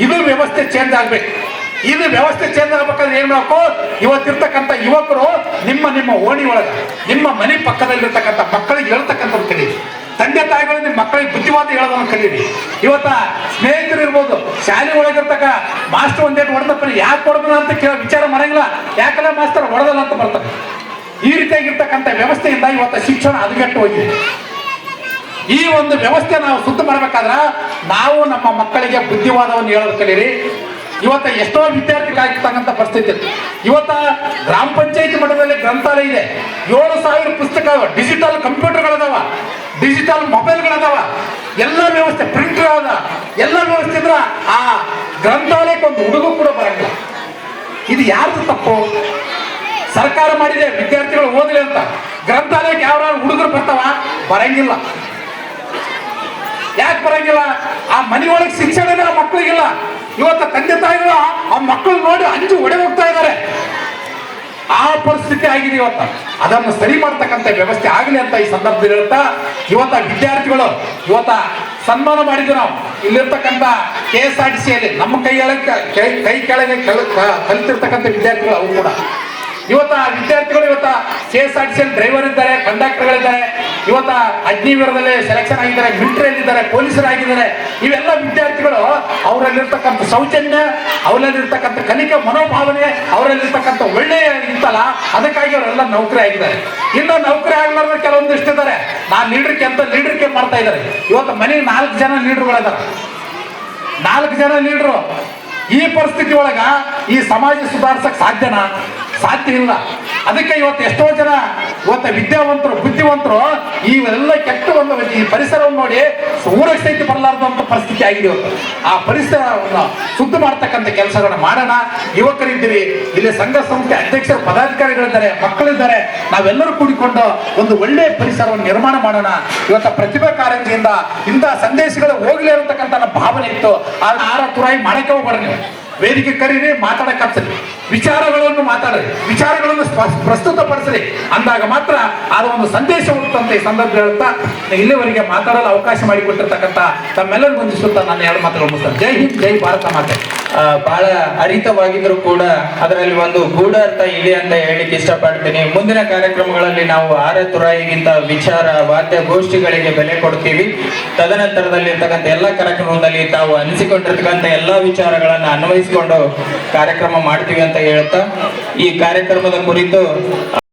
ಇದು ವ್ಯವಸ್ಥೆ ಚೇಂಜ್ ಆಗ್ಬೇಕು. ಇದು ವ್ಯವಸ್ಥೆ ಚೇಂಜ್ ಆಗ್ಬೇಕಾದ್ರೆ ಏನ್ ಮಾಡಬೇಕು, ಇವತ್ತಿರ್ತಕ್ಕಂಥ ಯುವಕರು ನಿಮ್ಮ ನಿಮ್ಮ ಓಣಿ ಒಳಗ ನಿಮ್ಮ ಮನೆ ಪಕ್ಕದಲ್ಲಿರ್ತಕ್ಕಂಥ ಮಕ್ಕಳಿಗೆ ಹೇಳ್ತಕ್ಕಂಥದ್ದು ಕಲೀರಿ. ತಂದೆ ತಾಯಿಗಳು ನಿಮ್ಮ ಮಕ್ಕಳಿಗೆ ಬುದ್ಧಿವಾದ ಹೇಳೋದನ್ನು ಕಲೀರಿ. ಇವತ್ತ ಸ್ನೇಹಿತರು ಇರ್ಬೋದು, ಶಾಲೆ ಒಳಗಿರ್ತಕ್ಕ ಮಾಸ್ಟರ್ ಒಂದೇಟು ಹೊಡೆದಪ್ಪ ಯಾಕೆ ಹೊಡೆದ ಅಂತ ವಿಚಾರ ಮಾಡಂಗಿಲ್ಲ, ಯಾಕಲ್ಲ ಮಾಸ್ತರ್ ಹೊಡೆದಲ್ಲ ಅಂತ ಬರ್ತಾರೆ. ಈ ರೀತಿಯಾಗಿರ್ತಕ್ಕಂಥ ವ್ಯವಸ್ಥೆಯಿಂದ ಇವತ್ತ ಶಿಕ್ಷಣ ಹದಗೆಟ್ಟು ಹೋಗಿದೆ. ಈ ಒಂದು ವ್ಯವಸ್ಥೆ ನಾವು ಶುದ್ಧ ಮಾಡ್ಬೇಕಾದ್ರೆ ನಾವು ನಮ್ಮ ಮಕ್ಕಳಿಗೆ ಬುದ್ಧಿವಾದವನ್ನು ಹೇಳೋದು ಕಲೀರಿ. ಇವತ್ತ ಎಷ್ಟೋ ವಿದ್ಯಾರ್ಥಿಗಳಾಗಿರ್ತಕ್ಕಂಥ ಪರಿಸ್ಥಿತಿ. ಇವತ್ತ ಗ್ರಾಮ ಪಂಚಾಯತಿ ಮಟ್ಟದಲ್ಲಿ ಗ್ರಂಥಾಲಯ ಇದೆ, 7,000 ಪುಸ್ತಕ, ಡಿಜಿಟಲ್ ಕಂಪ್ಯೂಟರ್ಗಳದಾವ, ಡಿಜಿಟಲ್ ಮೊಬೈಲ್ಗಳದಾವ, ಎಲ್ಲ ವ್ಯವಸ್ಥೆ ಪ್ರಿಂಟರ್ ಅದ, ಎಲ್ಲ ವ್ಯವಸ್ಥೆ ಇದ್ರ ಆ ಗ್ರಂಥಾಲಯಕ್ಕೆ ಒಂದು ಹುಡುಗ ಕೂಡ ಬರಂಗಿಲ್ಲ. ಇದು ಯಾರ್ದು ತಪ್ಪು? ಸರ್ಕಾರ ಮಾಡಿದೆ ವಿದ್ಯಾರ್ಥಿಗಳು ಓದಲಿ ಅಂತ. ಗ್ರಂಥಾಲಯಕ್ಕೆ ಯಾವ ಹುಡುಗರು ಬರ್ತಾವ? ಬರಂಗಿಲ್ಲ. ಯಾಕೆ ಬರಂಗಿಲ್ಲ? ಆ ಮನೆಯೊಳಗೆ ಶಿಕ್ಷಣನೇ ಆ ಮಕ್ಕಳಿಗಿಲ್ಲ. ಇವತ್ತು ತಂದೆ ತಾಯಿಗಳು ಆ ಮಕ್ಕಳು ನೋಡಿ ಅಂಜು ಒಡೆ ಹೋಗ್ತಾ ಇದ್ದಾರೆ. ಆ ಪರಿಸ್ಥಿತಿ ಆಗಿದೆ ಇವತ್ತು. ಅದನ್ನು ಸರಿ ಮಾಡ್ತಕ್ಕಂಥ ವ್ಯವಸ್ಥೆ ಆಗಲಿ ಅಂತ ಈ ಸಂದರ್ಭದಲ್ಲಿ ಹೇಳ್ತಾ, ಇವತ್ತ ವಿದ್ಯಾರ್ಥಿಗಳು ಇವತ್ತ ಸನ್ಮಾನ ಮಾಡಿದ್ವಿ ನಾವು. ಇಲ್ಲಿರ್ತಕ್ಕಂಥ KSRTCಯಲ್ಲಿ ನಮ್ಮ ಕೈ ಕೆಳಗೆ ಕಲಿತಿರ್ತಕ್ಕಂಥ ವಿದ್ಯಾರ್ಥಿಗಳು ಅವು ಕೂಡ ಇವತ್ತ ವಿದ್ಯಾರ್ಥಿಗಳು ಇವತ್ತ KSRTCಯಲ್ಲಿ ಡ್ರೈವರ್ ಇದ್ದಾರೆ, ಕಂಡಕ್ಟರ್ಗಳಿದ್ದಾರೆ, ಇವತ್ತ ಅಗ್ನಿವೀರದಲ್ಲಿ ಸೆಲೆಕ್ಷನ್ ಆಗಿದ್ದಾರೆ, ಮಿಲಿಟರಿಯಲ್ಲಿದ್ದಾರೆ, ಪೊಲೀಸರಾಗಿದ್ದಾರೆ. ಇವೆಲ್ಲ ವಿದ್ಯಾರ್ಥಿಗಳು ಅವರಲ್ಲಿರ್ತಕ್ಕಂಥ ಸೌಜನ್ಯ, ಅವರಲ್ಲಿರ್ತಕ್ಕಂಥ ಕಲಿಕೆ ಮನೋಭಾವನೆ, ಅವರಲ್ಲಿರ್ತಕ್ಕಂಥ ಒಳ್ಳೆಯ ಇತ್ತಲ್ಲ, ಅದಕ್ಕಾಗಿ ಅವರೆಲ್ಲ ನೌಕರಿ ಆಗಿದ್ದಾರೆ. ಇನ್ನು ನೌಕರಿ ಆಗ್ಲಾರ್ದ ಕೆಲವೊಂದಿಷ್ಟು ಇದ್ದಾರೆ, ನಾನು ಲೀಡರ್ಕೆ ಮಾಡ್ತಾ ಇದ್ದಾರೆ. ಇವತ್ತು ಮನೆಗೆ 4 ಜನ ಲೀಡರ್ಗಳಿದ್ದಾರೆ, 4 ಜನ ಲೀಡರು. ಈ ಪರಿಸ್ಥಿತಿ ಒಳಗ ಈ ಸಮಾಜ ಸುಧಾರಿಸಕ್ ಸಾಧ್ಯ ಇಲ್ಲ. ಅದಕ್ಕೆ ಇವತ್ತು ಎಷ್ಟೋ ಜನ ಇವತ್ತು ವಿದ್ಯಾವಂತರು ಬುದ್ಧಿವಂತರು ಇವೆಲ್ಲ ಕೆಟ್ಟ ಒಂದು ಈ ಪರಿಸರವನ್ನು ನೋಡಿ ಊರಿಗೆ ಸಹಿತ ಬರಲಾರ್ದಂತ ಪರಿಸ್ಥಿತಿ ಆಗಿದೆ ಇವತ್ತು. ಆ ಪರಿಸರವನ್ನು ಶುದ್ಧ ಮಾಡ್ತಕ್ಕಂಥ ಕೆಲಸಗಳನ್ನ ಮಾಡೋಣ. ಯುವಕರಿದ್ದೀವಿ, ಇಲ್ಲಿ ಸಂಘ ಸಂಸ್ಥೆ ಅಧ್ಯಕ್ಷರು ಪದಾಧಿಕಾರಿಗಳಿದ್ದಾರೆ, ಮಕ್ಕಳಿದ್ದಾರೆ, ನಾವೆಲ್ಲರೂ ಕೂಡಿಕೊಂಡು ಒಂದು ಒಳ್ಳೆಯ ಪರಿಸರವನ್ನು ನಿರ್ಮಾಣ ಮಾಡೋಣ. ಇವತ್ತು ಪ್ರತಿಭಾ ಕಾರಂಜಿಯಿಂದ ಇಂತಹ ಸಂದೇಶಗಳು ಹೋಗ್ಲಿ ಇರತಕ್ಕಂಥ ನನ್ನ ಭಾವನೆ ಇತ್ತು. ಆರ ತುರಾಯಿ ಮಾಡಕ್ಕೆ ಹೋಗ್ಬೇಡ ನೀವು. ವೇದಿಕೆ ಕರೀರಿ, ಮಾತಾಡಕ್ಕೆ ಹಚ್ಚರಿ, ವಿಚಾರಗಳನ್ನು ಮಾತಾಡ್ರಿ, ವಿಚಾರಗಳನ್ನು ಪ್ರಸ್ತುತಪಡಿಸ್ರಿ. ಅಂದಾಗ ಮಾತ್ರ ಅದು ಒಂದು ಸಂದೇಶ ಹುಟ್ಟುತ್ತಂತ ಈ ಸಂದರ್ಭ ಹೇಳ್ತಾ ಇಲ್ಲಿವರೆಗೆ ಮಾತಾಡಲು ಅವಕಾಶ ಮಾಡಿಕೊಟ್ಟಿರ್ತಕ್ಕಂಥ ತಮ್ಮೆಲ್ಲರಿಗೂ ವಂದಿಸುತ್ತಾ ನಾನು 2 ಮಾತುಗಳು ಮುಗಿಸ್ತೇನೆ. ಜೈ ಹಿಂದ್, ಜೈ ಭಾರತ ಮಾತೆ. ಬಹಳ ಹರಿತವಾಗಿದ್ರು ಕೂಡ ಅದರಲ್ಲಿ ಒಂದು ಗೂಢ ಅರ್ಥ ಇದೆ ಅಂತ ಹೇಳಿಕ್ಕೆ ಇಷ್ಟಪಡ್ತೀನಿ. ಮುಂದಿನ ಕಾರ್ಯಕ್ರಮಗಳಲ್ಲಿ ನಾವು ಆರ ತುರಾಯಿಗಿಂತ ವಿಚಾರ ವಾದ್ಯ ಗೋಷ್ಠಿಗಳಿಗೆ ಬೆಲೆ ಕೊಡ್ತೀವಿ. ತದನಂತರದಲ್ಲಿ ಇರ್ತಕ್ಕಂಥ ಎಲ್ಲ ಕಾರ್ಯಕ್ರಮದಲ್ಲಿ ತಾವು ಅನಿಸಿಕೊಂಡಿರ್ತಕ್ಕಂಥ ಎಲ್ಲ ವಿಚಾರಗಳನ್ನು ಅನ್ವಯಿಸಿಕೊಂಡು ಕಾರ್ಯಕ್ರಮ ಮಾಡ್ತೀವಿ ಅಂತ ಹೇಳ್ತಾ ಈ ಕಾರ್ಯಕ್ರಮದ ಕುರಿತು